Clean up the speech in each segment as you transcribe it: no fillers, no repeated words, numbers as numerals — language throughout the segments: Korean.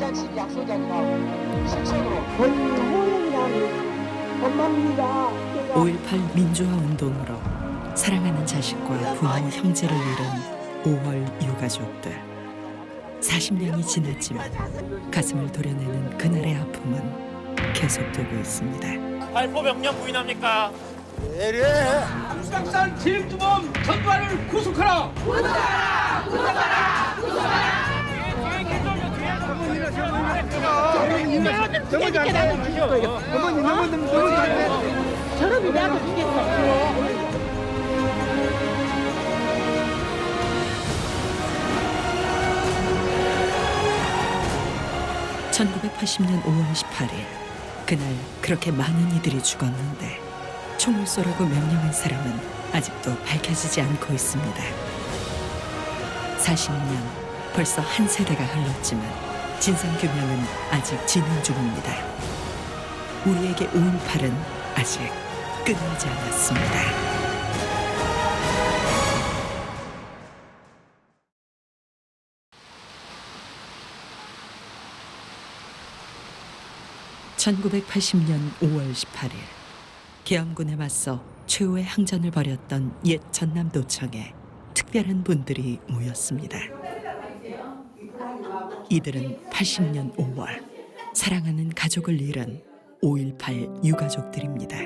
장식 약소장이라고 실천으로 권호영이라는 엄마입니다. 5.18 민주화 운동으로 사랑하는 자식과 부모, 형제를 잃은 5월 유가족들. 40년이 지났지만 가슴을 도려내는 그날의 아픔은 계속되고 있습니다. 발포 명령 부인합니까? 울산산 제일주범 전두환을 구속하라! 저놈이 나도 죽겠어. 1980년 5월 18일 그날 그렇게 많은 이들이 죽었는데 총을 쏘라고 명령한 사람은 아직도 밝혀지지 않고 있습니다. 40년, 벌써 한 세대가 흘렀지만 진상규명은 아직 진행 중입니다. 우리에게 5.18은 아직 끝나지 않았습니다. (1980년 5월 18일) 계엄군에 맞서 최후의 항전을 벌였던 옛 전남도청에 특별한 분들이 모였습니다. 이들은 80년 5월 사랑하는 가족을 잃은 5.18 유가족들입니다.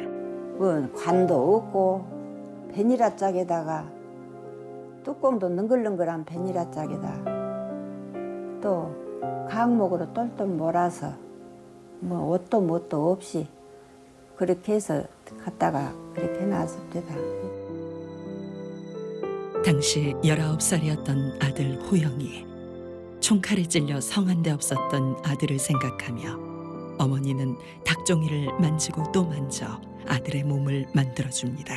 관도 없고 베니라 짝에다가 뚜껑도 능글능글한 베니라 짝에다 또 강목으로 똘똘 몰아서 옷도 뭣도 없이 그렇게 해서 갔다가 그렇게 나왔습니다. 당시 19살이었던 아들 호영이 총칼에 찔려 성한 데 없었던 아들을 생각하며 어머니는 닭종이를 만지고 또 만져 아들의 몸을 만들어줍니다.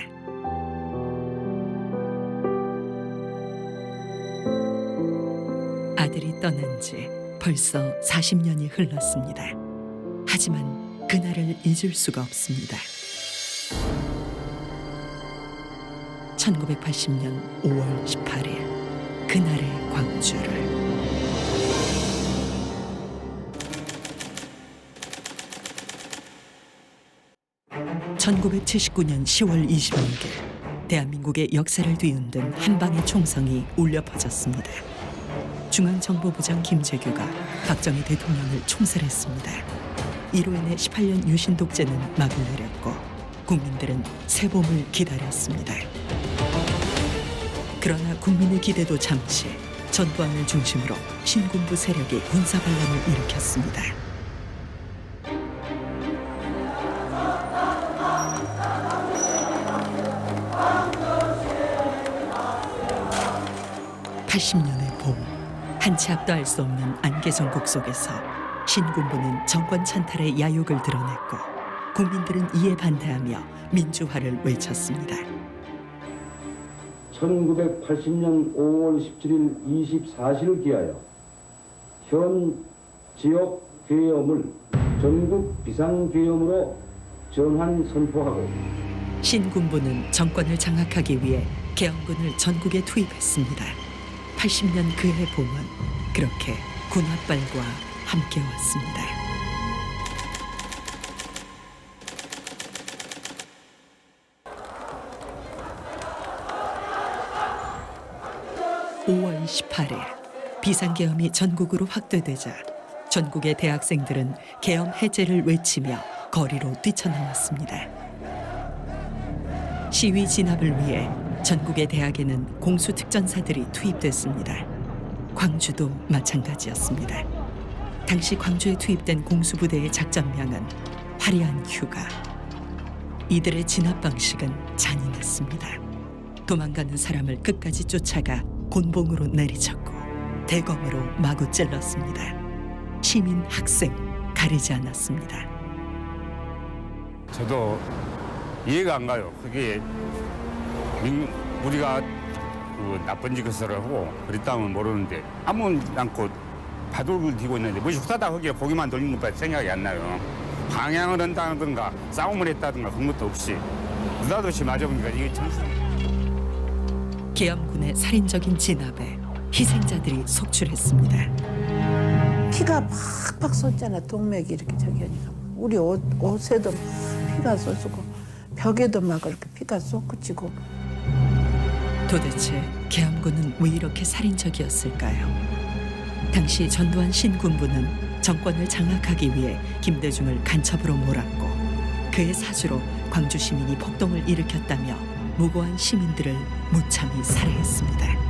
아들이 떠난 지 벌써 40년이 흘렀습니다. 하지만 그날을 잊을 수가 없습니다. 1980년 5월 18일 그날의 광주를 1979년 10월 26일 대한민국의 역사를 뒤흔든 한방의 총성이 울려 퍼졌습니다. 중앙정보부장 김재규가 박정희 대통령을 총살했습니다. 이로 인해 18년 유신 독재는 막을 내렸고 국민들은 새 봄을 기다렸습니다. 그러나 국민의 기대도 잠시 전두환을 중심으로 신군부 세력이 군사반란을 일으켰습니다. (80년의) 봄, 한치 앞도 알 수 없는 안개전국 속에서 신군부는 정권 찬탈의 야욕을 드러냈고 국민들은 이에 반대하며 민주화를 외쳤습니다. 1980년 5월 17일 24시를 기하여 현 지역 계엄을 전국 비상계엄으로 전환 선포하고 신군부는 정권을 장악하기 위해 계엄군을 전국에 투입했습니다. 80년 그해 봄은 그렇게 군합발과 함께 왔습니다. (5월 18일) 비상계엄이 전국으로 확대되자 전국의 대학생들은 계엄 해제를 외치며 거리로 뛰쳐나왔습니다. 시위 진압을 위해 전국의 대학에는 공수특전사들이 투입됐습니다. 광주도 마찬가지였습니다. 당시 광주에 투입된 공수부대의 작전명은 화려한 휴가. 이들의 진압 방식은 잔인했습니다. 도망가는 사람을 끝까지 쫓아가 곤봉으로 내리쳤고 대검으로 마구 찔렀습니다. 시민, 학생 가리지 않았습니다. 저도 이해가 안 가요. 그게 우리가 나쁜 짓을 하고 그랬다면 모르는데 아무 않고 바둑을 뒤고 있는데 무엇이 후다닥 하기에 고기만 돌리는 것밖에 생각이 안 나요. 방향을 한다든가 싸움을 했다든가 그런 것도 없이 느닷없이 맞아보니까 이게 참... 계엄군의 살인적인 진압에 희생자들이 속출했습니다. 피가 팍팍 솟잖아. 동맥이 이렇게 저기 하니까. 우리 옷에도 피가 쏟고 벽에도 막 이렇게 피가 쏟구치고. 도대체 계엄군은 왜 이렇게 살인적이었을까요? 당시 전두환 신군부는 정권을 장악하기 위해 김대중을 간첩으로 몰았고 그의 사주로 광주 시민이 폭동을 일으켰다며 무고한 시민들을 무참히 살해했습니다.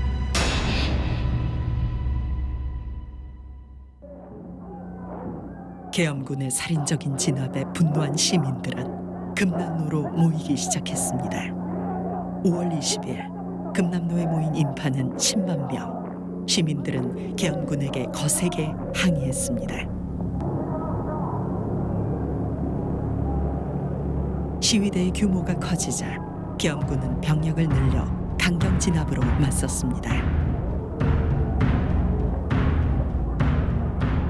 계엄군의 살인적인 진압에 분노한 시민들은 금남로로 모이기 시작했습니다. 5월 20일 금남로에 모인 인파는 10만 명. 시민들은 계엄군에게 거세게 항의했습니다. 시위대의 규모가 커지자 계엄군은 병력을 늘려 강경 진압으로 맞섰습니다.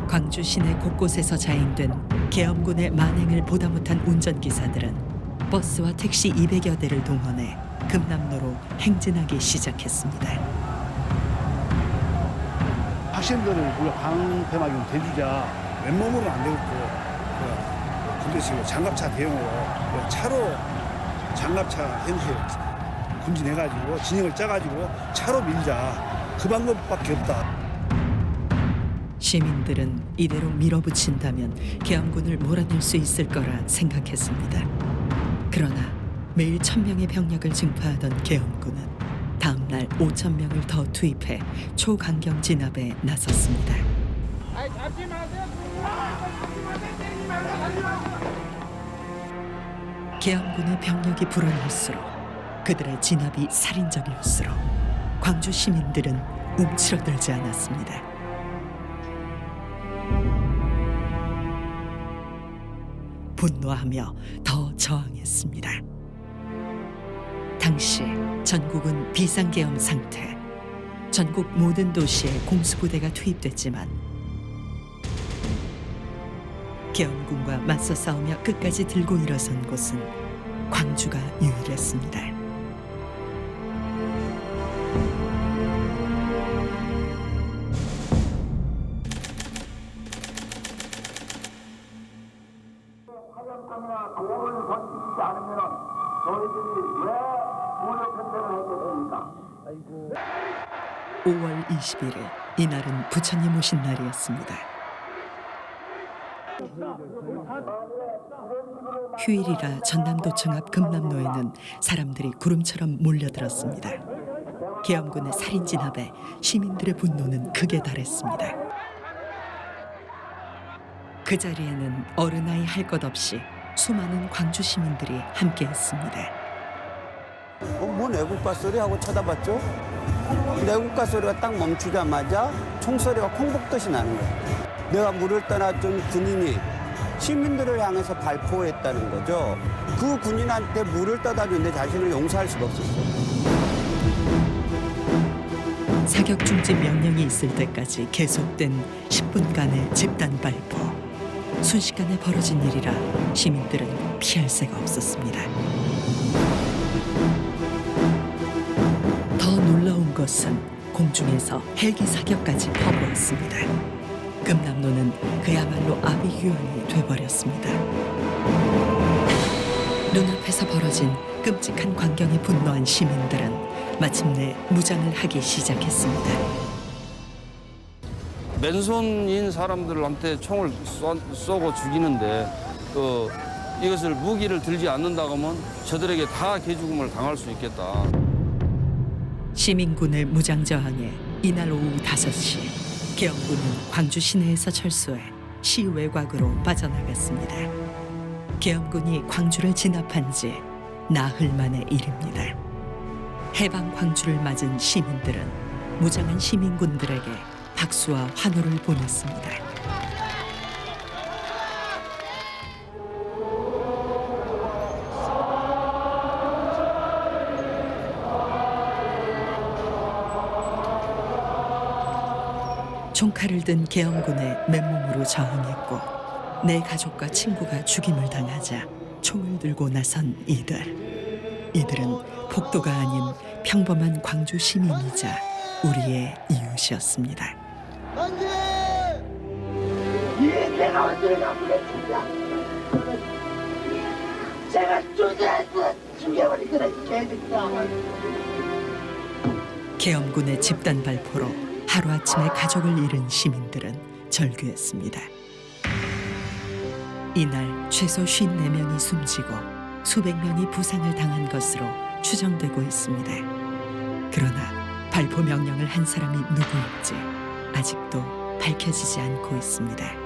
광주 시내 곳곳에서 자행된 계엄군의 만행을 보다 못한 운전기사들은 버스와 택시 200여 대를 동원해 금남로로 행진하기 시작했습니다. 학생들을 우리가 방패막이 좀 대주자. 맨몸으로는 안 되겠고 군대식으로 장갑차 대용으로 차로 장갑차 행시에 군진해가지고 진영을 짜가지고 차로 밀자. 그 방법밖에 없다. 시민들은 이대로 밀어붙인다면 계엄군을 몰아낼 수 있을 거라 생각했습니다. 그러나 매일 1,000명의 병력을 증파하던 계엄군은 다음 날 5,000명을 더 투입해 초강경 진압에 나섰습니다. 계엄군의 병력이 불어날수록 그들의 진압이 살인적일수록 광주 시민들은 움츠러들지 않았습니다. 분노하며 더 저항했습니다. 당시 전국은 비상계엄 상태. 전국 모든 도시에 공수부대가 투입됐지만 계엄군과 맞서 싸우며 끝까지 들고 일어선 곳은 광주가 유일했습니다. 화장품이나 돈을 건지지 않으면 너희들이 왜 무력 선택을 했겠습니까? 5월 21일 이날은 부처님 오신 날이었습니다. 휴일이라 전남도청 앞 금남로에는 사람들이 구름처럼 몰려들었습니다. 계엄군의 살인 진압에 시민들의 분노는 극에 달했습니다. 그 자리에는 어른아이 할 것 없이 수많은 광주 시민들이 함께했습니다. 뭔 애국가 소리하고 쳐다봤죠? 근데 애국가 소리가 딱 멈추자마자 총소리가 콩복듯이 나는 거예요. 내가 물을 떠났던 군인이 시민들을 향해서 발포했다는 거죠. 그 군인한테 물을 떠다 준 내 자신을 용서할 수가 없었어요. 사격 중지 명령이 있을 때까지 계속된 10분간의 집단 발포. 순식간에 벌어진 일이라 시민들은 피할 새가 없었습니다. 더 놀라운 것은 공중에서 헬기 사격까지 퍼부었습니다. 금남로는 그야말로 아비규환이 돼버렸습니다. 눈앞에서 벌어진 끔찍한 광경에 분노한 시민들은 마침내 무장을 하기 시작했습니다. 맨손인 사람들한테 총을 쏘고 죽이는데 이것을 무기를 들지 않는다고 하면 저들에게 다 개죽음을 당할 수 있겠다. 시민군의 무장 저항에 이날 오후 5시 계엄군은 광주 시내에서 철수해 시 외곽으로 빠져나갔습니다. 계엄군이 광주를 진압한 지 나흘 만의 일입니다. 해방 광주를 맞은 시민들은 무장한 시민군들에게 박수와 환호를 보냈습니다. 총칼을 든 계엄군에 맨몸으로 저항했고 내 가족과 친구가 죽임을 당하자 총을 들고 나선 이들은 폭도가 아닌 평범한 광주 시민이자 우리의 이웃이었습니다. 내가 언제를 갚으겠습니다. 제가 조지한테 죽여버린 그런 개새끼야. 계엄군의 집단 발포로 하루아침에 가족을 잃은 시민들은 절규했습니다. 이날 최소 54명이 숨지고 수백 명이 부상을 당한 것으로 추정되고 있습니다. 그러나 발포 명령을 한 사람이 누구인지 아직도 밝혀지지 않고 있습니다.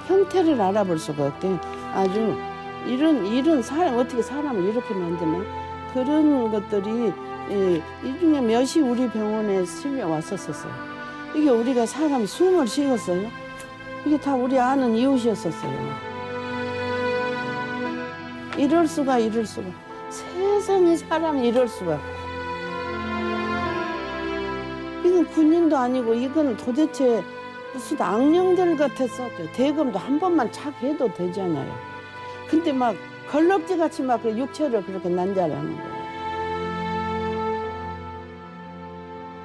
형태를 알아볼 수가 없게 아주 이런 사람 어떻게 사람을 이렇게 만드나 그런 것들이 이 중에 몇이 우리 병원에 실려 왔었어요. 이게 우리가 사람 숨을 쉬었어요. 이게 다 우리 아는 이웃이었었어요. 이럴 수가. 세상에 사람이 이럴 수가. 이건 군인도 아니고 이건 도대체 무슨 악령들 같았었죠. 대검도 한 번만 착 해도 되잖아요. 근데 막 걸럭지 같이 막 그 육체를 그렇게 난자라는 거예요.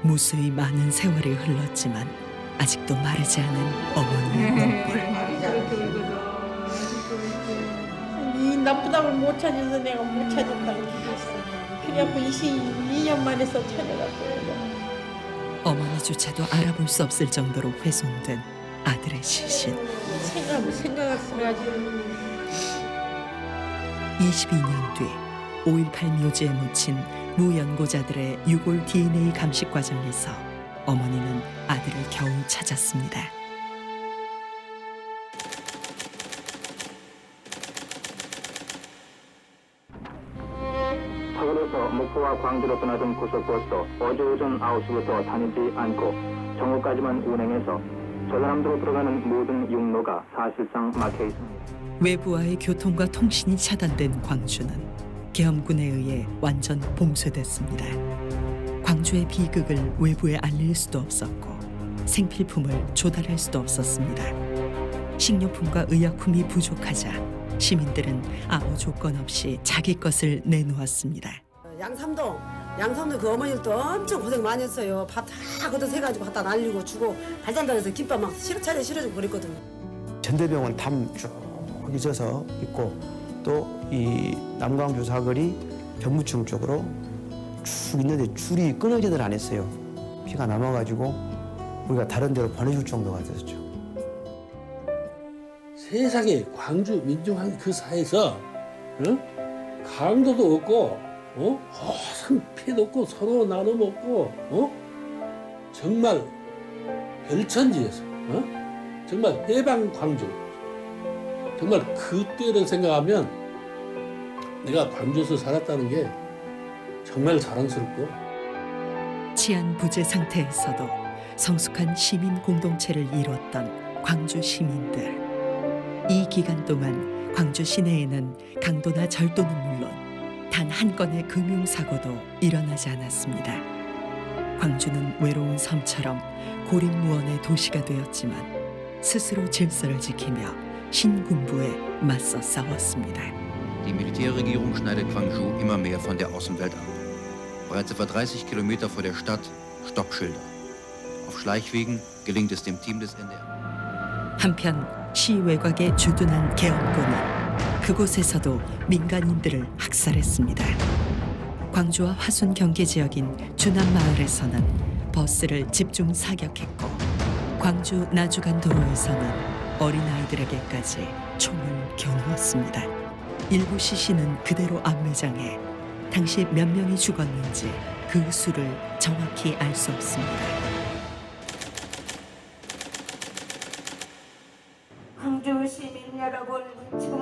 무수히 많은 세월이 흘렀지만 아직도 마르지 않은 어머니의 눈물. 이 나쁘다고 못 찾아서 내가 못 찾았다고 그랬어. 그래갖고 22년 만에서 찾아갔어요. 어머니조차도 알아볼 수 없을 정도로 훼손된 아들의 시신. 생각을 써야지. 22년 뒤 5.18 묘지에 묻힌 무연고자들의 유골 DNA 감식 과정에서 어머니는 아들을 겨우 찾았습니다. 서울에서 목포와 광주로 떠나던 고속버스도 어제 오전 9시부터 다니지 않고 정오까지만 운행해서 전라남도로 들어가는 모든 육로가 사실상 막혀 있습니다. 외부와의 교통과 통신이 차단된 광주는 계엄군에 의해 완전 봉쇄됐습니다. 광주의 비극을 외부에 알릴 수도 없었고 생필품을 조달할 수도 없었습니다. 식료품과 의약품이 부족하자 시민들은 아무 조건 없이 자기 것을 내놓았습니다. 양삼동 그 어머니들도 엄청 고생 많이 했어요. 밥 다 걷어세가지고 갖다 날리고 주고 발산당에서 김밥 막 차례 실어주고 그랬거든요. 전대병원 담 쭉 잊어서 있고 또 이 남광주 사거리 경무청 쪽으로 쭉 있는데 줄이 끊어지들 않았어요. 피가 남아가지고 우리가 다른 데로 보내줄 정도가 됐었죠. 세상에 광주 민중한 그 사이에서 강도도 없고 피도 없고 서로 나눠 먹고 정말 별천지에서 정말 해방 광주 정말 그때를 생각하면 내가 광주에서 살았다는 게 정말 자랑스럽고 치안 부재 상태에서도 성숙한 시민 공동체를 이뤘던 광주 시민들. 이 기간 동안 광주 시내에는 강도나 절도는 물론 단 한 건의 금융사고도 일어나지 않았습니다. 광주는 외로운 섬처럼 고립무원의 도시가 되었지만 스스로 질서를 지키며 신군부에 맞서 싸웠습니다. Die Militärregierung schneidet Gwangju immer mehr von der Außenwelt ab. Bereits etwa 30 Kilometer vor der Stadt Stoppschilder. Auf Schleichwegen gelingt es dem Team des NDR. 한편 시외곽에 주둔한 계엄군은 그곳에서도 민간인들을 학살했습니다. 광주와 화순 경계 지역인 주남마을에서는 버스를 집중 사격했고 광주 나주간 도로에서는 어린아이들에게까지 총을 겨누었습니다. 일부 시신은 그대로 안매장해 당시 몇 명이 죽었는지 그 수를 정확히 알 수 없습니다.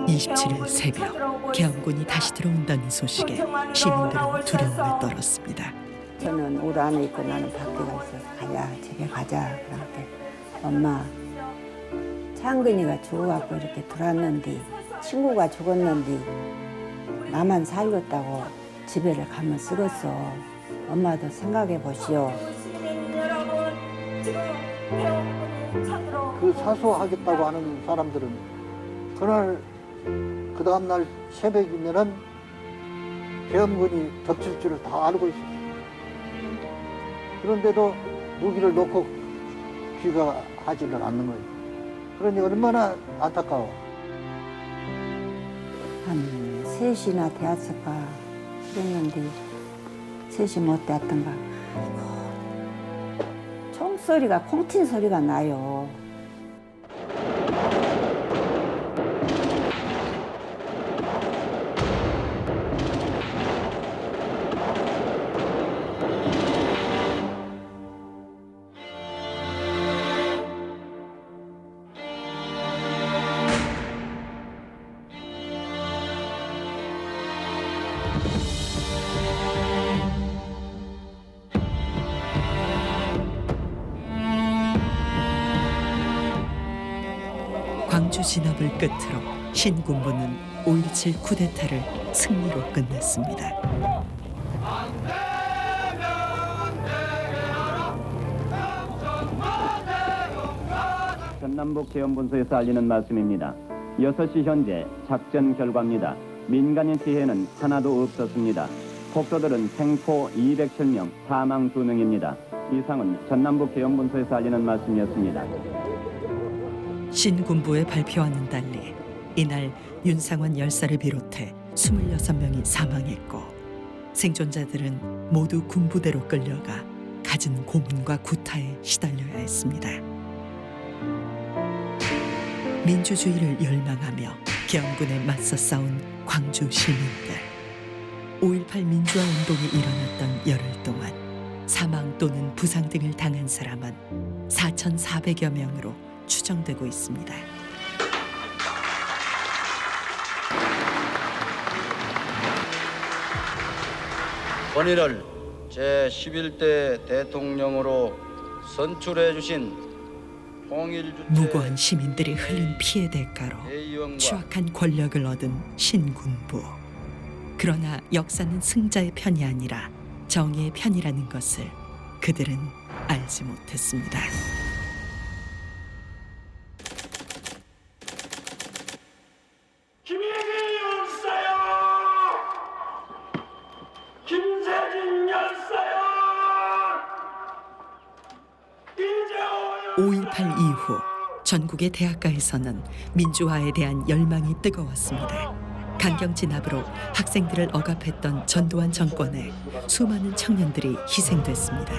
27일 새벽 계엄군이 다시 들어온다는 소식에 시민들은 두려움에 떨었습니다. 저는 올 안에 있고 나는 밖에 가 있어서 가자 집에 가자 그러는데 엄마 창근이가 죽어갖고 이렇게 돌았는데 친구가 죽었는데 나만 살겠다고 집에를 가면 쓰겠어. 엄마도 생각해 보시오. 그 사수하겠다고 하는 사람들은 그날 그 다음날 새벽이면은 계엄군이 덮칠 줄을 다 알고 있었어요. 그런데도 무기를 놓고 귀가하지는 않는 거예요. 그러니 얼마나 안타까워. 한 3시나 되었을까 그랬는데 3시 못 되었던가. 총소리가 콩튄 소리가 나요. 광주 진압을 끝으로 신군부는 5.17 쿠데타를 승리로 끝냈습니다. 전남북 계엄본소에서 알리는 말씀입니다. 6시 현재 작전 결과입니다. 민간인 피해는 하나도 없었습니다. 폭도들은 생포 207명, 사망 2명입니다. 이상은 전남북 계엄본소에서 알리는 말씀이었습니다. 신군부의 발표와는 달리 이날 윤상원 열사를 비롯해 26명이 사망했고 생존자들은 모두 군부대로 끌려가 갖은 고문과 구타에 시달려야 했습니다. 민주주의를 열망하며 계엄군에 맞서 싸운 광주 시민들. 5.18 민주화 운동이 일어났던 열흘 동안 사망 또는 부상 등을 당한 사람은 4,400여 명으로 추정되고 있습니다. 본인을 제11대 대통령으로 선출해 주신 통일주체 무고한 시민들이 흘린 피해 대가로 추악한 권력을 얻은 신군부. 그러나 역사는 승자의 편이 아니라 정의의 편이라는 것을 그들은 알지 못했습니다. 김일기 열사야! 김세진 열사야! 5.18 이후 전국의 대학가에서는 민주화에 대한 열망이 뜨거웠습니다. 강경 진압으로 학생들을 억압했던 전두환 정권에 수많은 청년들이 희생됐습니다.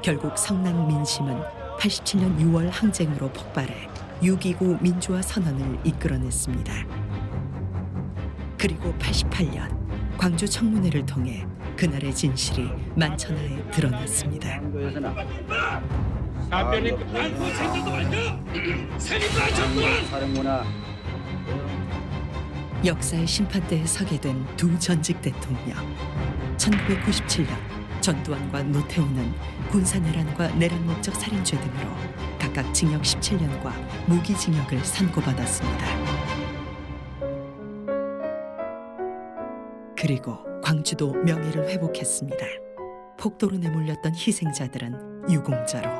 결국 성난 민심은 87년 6월 항쟁으로 폭발해 6.29 민주화 선언을 이끌어냈습니다. 그리고 88년 광주 청문회를 통해 그날의 진실이 만천하에 드러났습니다. 사변이 안고 생각도 말자! 세리가 전두환! 사령부나 역사의 심판대에 서게 된 두 전직 대통령. 1997년 전두환과 노태우는 군사내란과 내란 목적 살인죄 등으로 각각 징역 17년과 무기징역을 선고받았습니다. 그리고 광주도 명예를 회복했습니다. 폭도로 내몰렸던 희생자들은 유공자로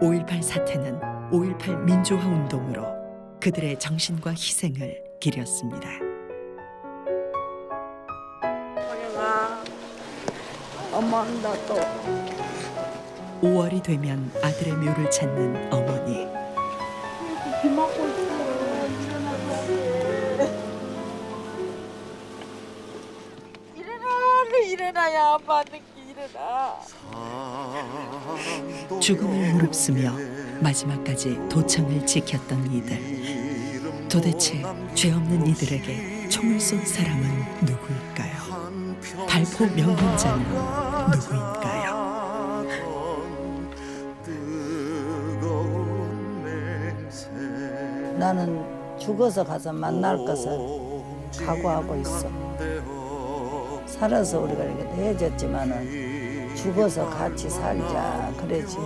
5.18 사태는 5.18 민주화 운동으로 그들의 정신과 희생을 기렸습니다. 엄마 온다 또. 5월이 되면 아들의 묘를 찾는 어머니. 비 맞고 있어. 일어나야 아빠 늦게 일어나. 죽음을 무릅쓰며 마지막까지 도청을 지켰던 이들. 도대체 죄 없는 이들에게 총을 쏜 사람은 누구일까요? 발포 명령자는 누구인가요? 나는 죽어서 가서 만날 것을 각오하고 있어. 살아서 우리가 이렇게 헤어졌지만은 죽어서 같이 살자 그러지.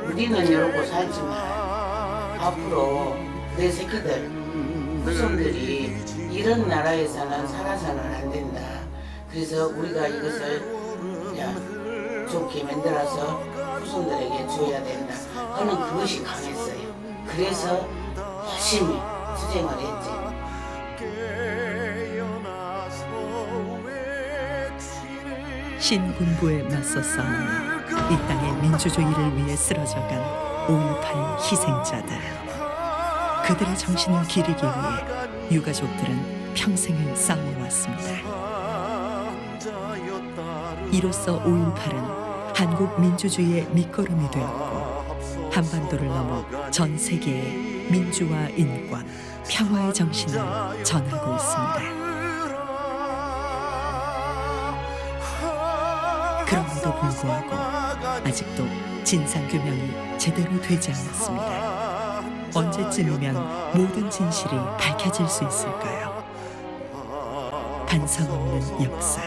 우리는 이러고 살지만 앞으로 내 새끼들, 후손들이 이런 나라에서는 살아서는 안 된다. 그래서 우리가 이것을 그냥 좋게 만들어서 후손들에게 줘야 된다. 저는 그것이 강했어요. 그래서 열심히 투쟁을 했지. 신군부에 맞서 싸우며 이 땅의 민주주의를 위해 쓰러져간 5.18 희생자들. 그들의 정신을 기리기 위해 유가족들은 평생을 싸워왔습니다. 이로써 5.18은 한국 민주주의의 밑거름이 되었고 한반도를 넘어 전 세계에 민주화, 인권, 평화의 정신을 전하고 있습니다. 그럼에도 불구하고 아직도 진상규명이 제대로 되지 않았습니다. 언제쯤이면 모든 진실이 밝혀질 수 있을까요? 반성 없는 역사,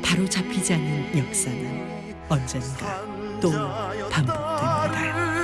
바로 잡히지 않는 역사는 언젠가 또 반복됩니다.